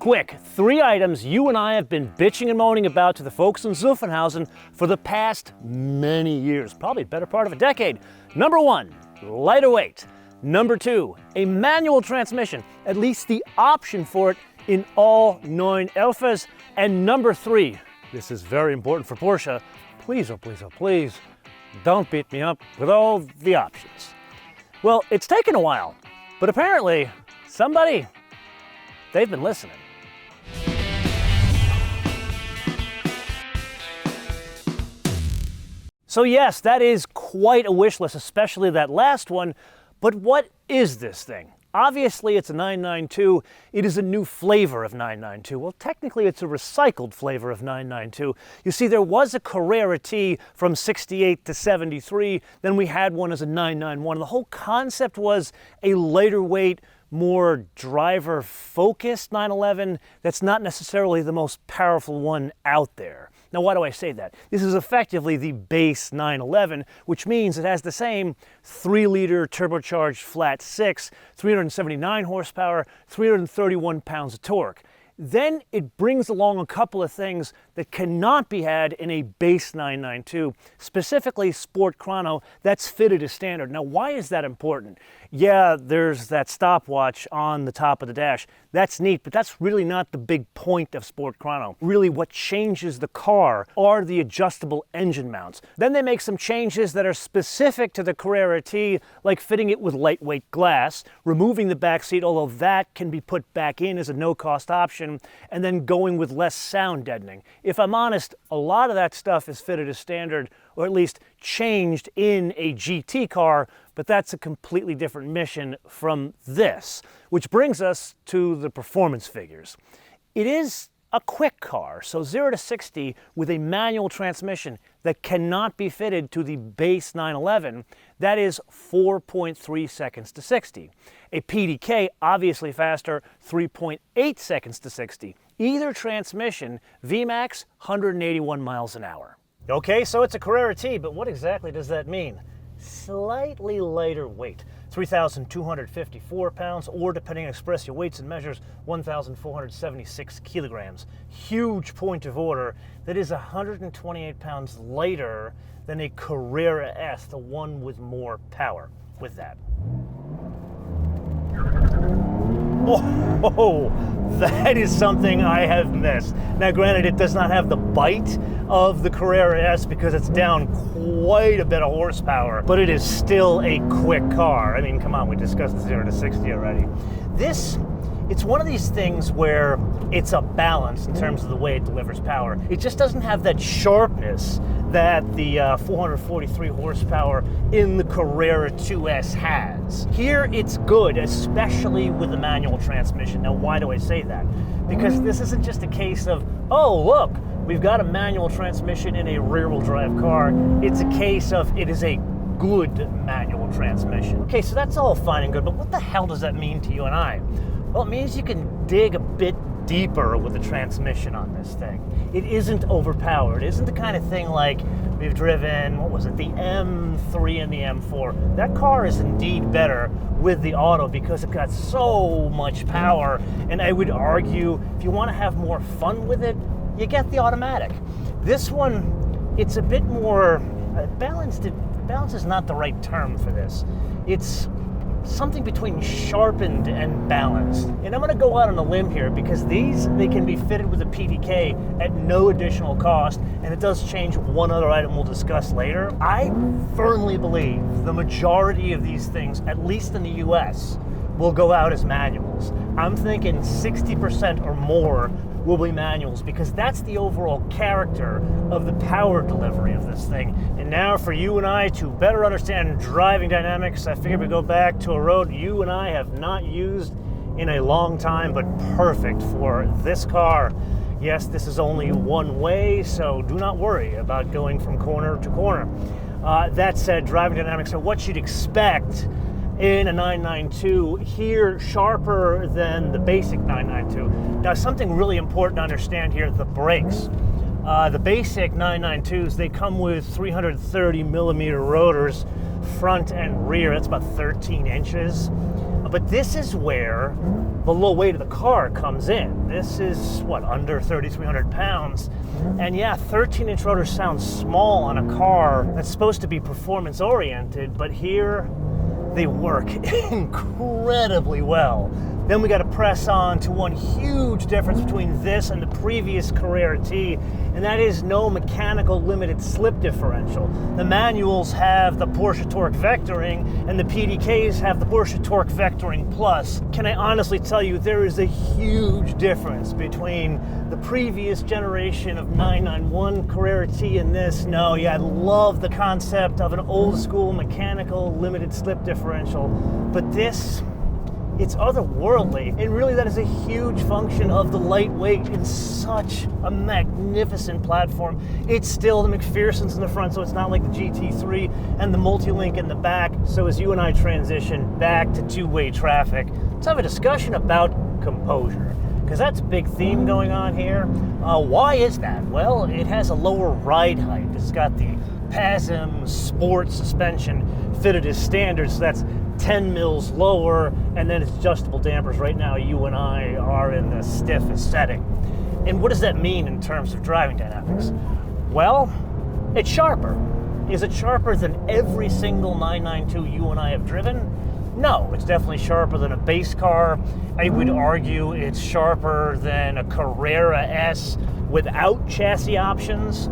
Quick, 3 items you and I have been bitching and moaning about to the folks in Zuffenhausen for the past many years, probably a better part of a decade. Number 1, lighter weight. Number 2, a manual transmission, at least the option for it in all 911s. And number 3, this is very important for Porsche, please, oh please, oh please, don't beat me up with all the options. Well, it's taken a while, but apparently somebody, they've been listening. So yes, that is quite a wish list, especially that last one, but what is this thing? Obviously it's a 992, it is a new flavor of 992. Well, technically it's a recycled flavor of 992. You see, there was a Carrera T from 68 to 73, then we had one as a 991. The whole concept was a lighter weight, more driver-focused 911 that's not necessarily the most powerful one out there. Now, why do I say that? This is effectively the base 911, which means it has the same 3-liter turbocharged flat 6, 379 horsepower, 331 pounds of torque. Then it brings along a couple of things that cannot be had in a base 992, specifically Sport Chrono, that's fitted as standard. Now, why is that important? Yeah, there's that stopwatch on the top of the dash. That's neat, but that's really not the big point of Sport Chrono. Really, what changes the car are the adjustable engine mounts. Then they make some changes that are specific to the Carrera T, like fitting it with lightweight glass, removing the back seat, although that can be put back in as a no-cost option, and then going with less sound deadening. If I'm honest, a lot of that stuff is fitted as standard, or at least changed in a GT car, but that's a completely different mission from this, which brings us to the performance figures. It is a quick car, so 0 to 60 with a manual transmission that cannot be fitted to the base 911, that is 4.3 seconds to 60. A PDK, obviously faster, 3.8 seconds to 60. Either transmission, VMAX, 181 miles an hour. Okay, so it's a Carrera T, but what exactly does that mean? Slightly lighter weight, 3,254 pounds, or depending on express your weights and measures, 1,476 kilograms. Huge point of order that is 128 pounds lighter than a Carrera S, the one with more power. With that. Oh, that is something I have missed. Now, granted, it does not have the bite of the Carrera S because it's down quite a bit of horsepower, but it is still a quick car. I mean, come on, we discussed the 0 to 60 already. It's one of these things where it's a balance in terms of the way it delivers power. It just doesn't have that sharpness that the 443 horsepower in the Carrera 2S has. Here it's good, especially with the manual transmission. Now, why do I say that? Because this isn't just a case of, oh, look, we've got a manual transmission in a rear-wheel drive car. It's a case of it is a good manual transmission. Okay, so that's all fine and good, but what the hell does that mean to you and I? Well, it means you can dig a bit deeper with the transmission on this thing. It isn't overpowered. It isn't the kind of thing like we've driven, what was it, the M3 and the M4. That car is indeed better with the auto because it got so much power, and I would argue if you want to have more fun with it, you get the automatic. This one, it's a bit more balanced. Balance is not the right term for this. It's something between sharpened and balanced. And I'm going to go out on a limb here because they can be fitted with a PDK at no additional cost, and it does change one other item we'll discuss later. I firmly believe the majority of these things, at least in the US, will go out as manuals. I'm thinking 60% or more will be manuals because that's the overall character of the power delivery of this thing. And now for you and I to better understand driving dynamics, I figured we'd go back to a road you and I have not used in a long time, but perfect for this car. Yes, this is only one way, so do not worry about going from corner to corner. That said, driving dynamics are what you'd expect in a 992, here sharper than the basic 992. Now, something really important to understand here, the brakes. The basic 992s, they come with 330 millimeter rotors, front and rear. That's about 13 inches. But this is where the low weight of the car comes in. This is, what, under 3,300 pounds? And yeah, 13-inch rotors sound small on a car that's supposed to be performance-oriented, but here they work incredibly well. Then we got to press on to one huge difference between this and the previous Carrera T, and that is no mechanical limited slip differential. The manuals have the Porsche torque vectoring, and the PDKs have the Porsche torque vectoring plus. Can I honestly tell you, there is a huge difference between the previous generation of 991 Carrera T and this. No, yeah, I love the concept of an old school mechanical limited slip differential, but this, it's otherworldly, and really that is a huge function of the lightweight in such a magnificent platform. It's still the McPherson's in the front, so it's not like the GT3 and the multi-link in the back. So as you and I transition back to two-way traffic, let's have a discussion about composure, because that's a big theme going on here. Why is that? Well, it has a lower ride height. It's got the PASM Sport suspension fitted as standard, so that's 10 mils lower, and then it's adjustable dampers. Right now, you and I are in the stiffest setting. And what does that mean in terms of driving dynamics? Well, it's sharper. Is it sharper than every single 992 you and I have driven? No, it's definitely sharper than a base car. I would argue it's sharper than a Carrera S without chassis options.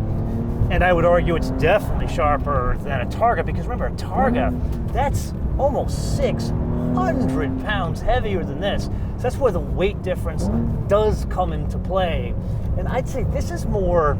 And I would argue it's definitely sharper than a Targa, because remember, a Targa, that's almost 600 pounds heavier than this. So that's where the weight difference does come into play. And I'd say this is more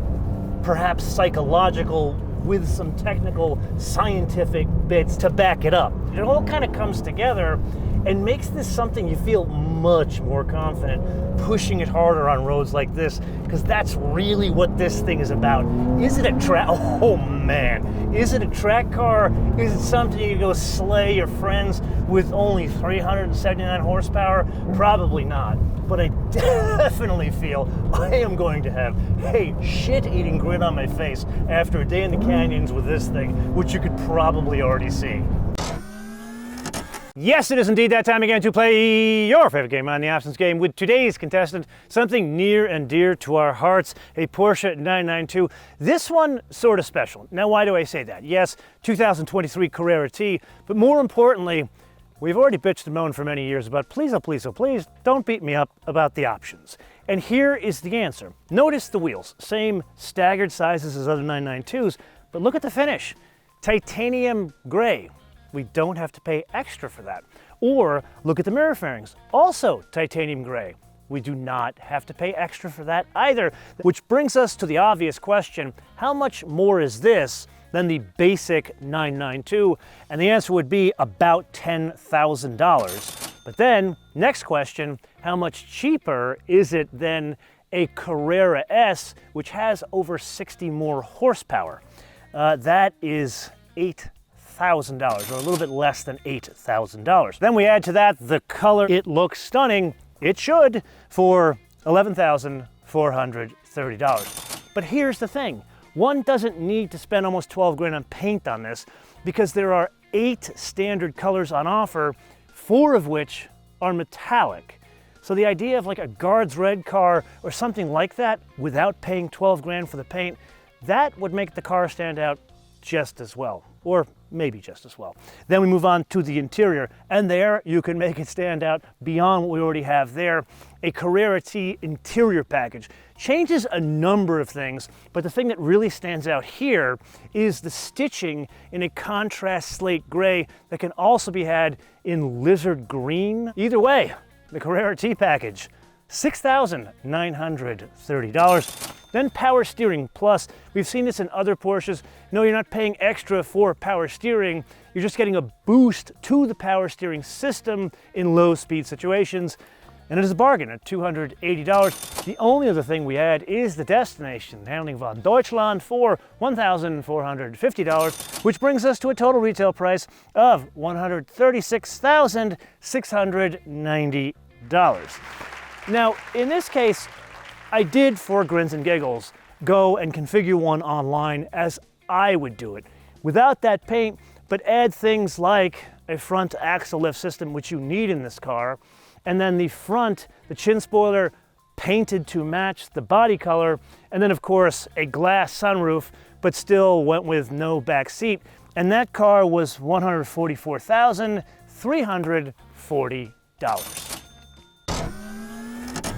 perhaps psychological with some technical scientific bits to back it up. It all kind of comes together and makes this something you feel much more confident pushing it harder on roads like this, because that's really what this thing is about. Is it a track? Oh man, is it a track car? Is it something you go slay your friends with only 379 horsepower? Probably not. But I definitely feel I am going to have a shit-eating grin on my face after a day in the canyons with this thing, which you could probably already see. Yes, it is indeed that time again to play your favorite game on the options game with today's contestant, something near and dear to our hearts, a Porsche 992. This one sort of special. Now, why do I say that? Yes, 2023 Carrera T, but more importantly, we've already bitched and moaned for many years about please, oh please, oh please, don't beat me up about the options. And here is the answer. Notice the wheels, same staggered sizes as other 992s, but look at the finish. Titanium gray. We don't have to pay extra for that. Or look at the mirror fairings, also titanium gray. We do not have to pay extra for that either, which brings us to the obvious question, how much more is this than the basic 992? And the answer would be about $10,000. But then, next question, how much cheaper is it than a Carrera S, which has over 60 more horsepower? That is $8,000, or a little bit less than $8,000. Then we add to that the color. It looks stunning. It should, for $11,430. But here's the thing. One doesn't need to spend almost 12 grand on paint on this, because there are 8 standard colors on offer, 4 of which are metallic. So the idea of like a Guards Red car or something like that without paying 12 grand for the paint, that would make the car stand out just as well, or maybe just as well. Then we move on to the interior, and there you can make it stand out beyond what we already have there. A Carrera T interior package changes a number of things, but the thing that really stands out here is the stitching in a contrast slate gray that can also be had in lizard green. Either way, the Carrera T package, $6,930. Then power steering plus. We've seen this in other Porsches. No, you're not paying extra for power steering. You're just getting a boost to the power steering system in low speed situations. And it is a bargain at $280. The only other thing we add is the destination, handling von Deutschland for $1,450, which brings us to a total retail price of $136,690. Now, in this case, I did, for grins and giggles, go and configure one online as I would do it, without that paint, but add things like a front axle lift system, which you need in this car, and then the front, the chin spoiler, painted to match the body color, and then of course a glass sunroof, but still went with no back seat. And that car was $144,340.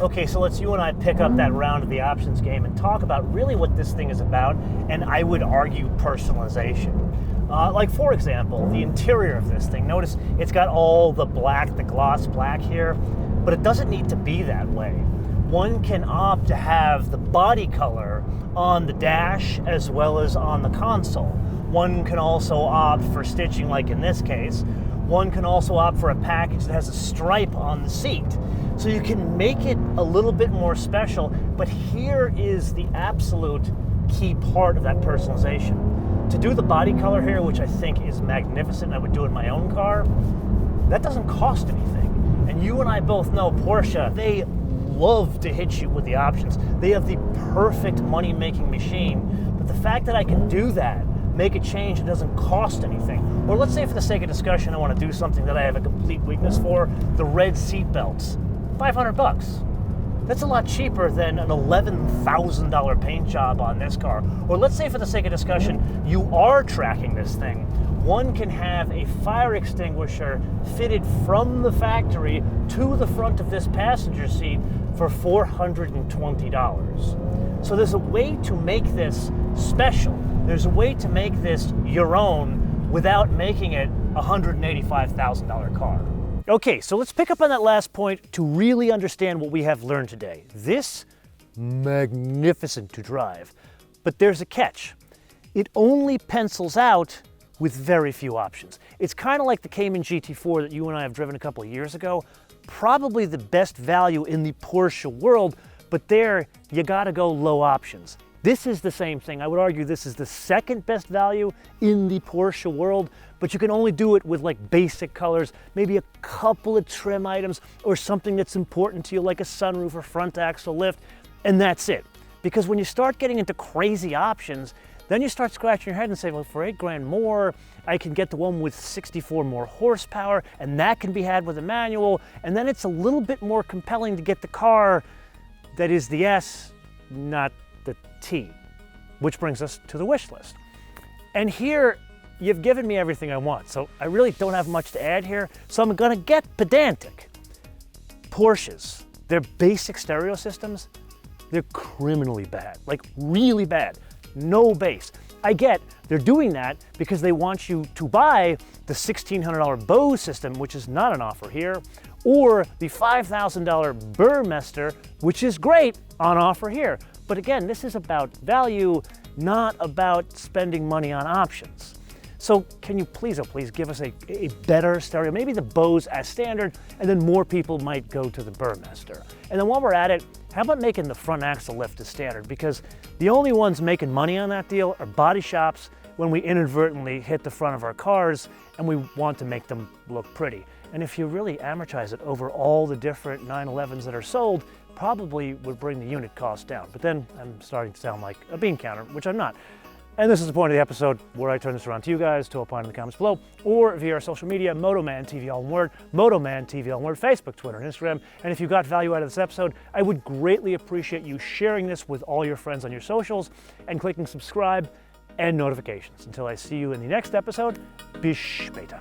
Okay, so let's you and I pick up that round of the options game and talk about really what this thing is about, and I would argue personalization. Like for example, the interior of this thing. Notice it's got all the black, the gloss black here, but it doesn't need to be that way. One can opt to have the body color on the dash as well as on the console. One can also opt for stitching like in this case. One can also opt for a package that has a stripe on the seat. So you can make it a little bit more special, but here is the absolute key part of that personalization. To do the body color here, which I think is magnificent, I would do in my own car, that doesn't cost anything. And you and I both know Porsche, they love to hit you with the options. They have the perfect money-making machine, but the fact that I can do that, make a change that doesn't cost anything. Or let's say for the sake of discussion, I want to do something that I have a complete weakness for, the red seat belts, $500. That's a lot cheaper than an $11,000 paint job on this car. Or let's say for the sake of discussion, you are tracking this thing. One can have a fire extinguisher fitted from the factory to the front of this passenger seat for $420. So there's a way to make this special. There's a way to make this your own without making it a $185,000 car. Okay, so let's pick up on that last point to really understand what we have learned today. This, magnificent to drive, but there's a catch. It only pencils out with very few options. It's kind of like the Cayman GT4 that you and I have driven a couple of years ago. Probably the best value in the Porsche world, but there you gotta go low options. This is the same thing. I would argue this is the second best value in the Porsche world, but you can only do it with like basic colors, maybe a couple of trim items or something that's important to you like a sunroof or front axle lift, and that's it. Because when you start getting into crazy options, then you start scratching your head and say, well, for $8,000 more, I can get the one with 64 more horsepower, and that can be had with a manual, and then it's a little bit more compelling to get the car that is the S, not the T, which brings us to the wish list. And here, you've given me everything I want, so I really don't have much to add here, so I'm gonna get pedantic. Porsches, their basic stereo systems, they're criminally bad, like really bad, no bass. I get they're doing that because they want you to buy the $1,600 Bose system, which is not an offer here, or the $5,000 Burmester, which is great, on offer here. But again, this is about value, not about spending money on options. So can you please, oh please, give us a better stereo, maybe the Bose as standard, and then more people might go to the Burmester. And then while we're at it, how about making the front axle lift as standard? Because the only ones making money on that deal are body shops when we inadvertently hit the front of our cars and we want to make them look pretty. And if you really amortize it over all the different 911s that are sold, probably would bring the unit cost down. But then I'm starting to sound like a bean counter, which I'm not. And this is the point of the episode where I turn this around to you guys to opine in the comments below, or via our social media, MotoManTV, all one word, MotoManTV, all one word, Facebook, Twitter, and Instagram. And if you got value out of this episode, I would greatly appreciate you sharing this with all your friends on your socials and clicking subscribe and notifications. Until I see you in the next episode, bis später.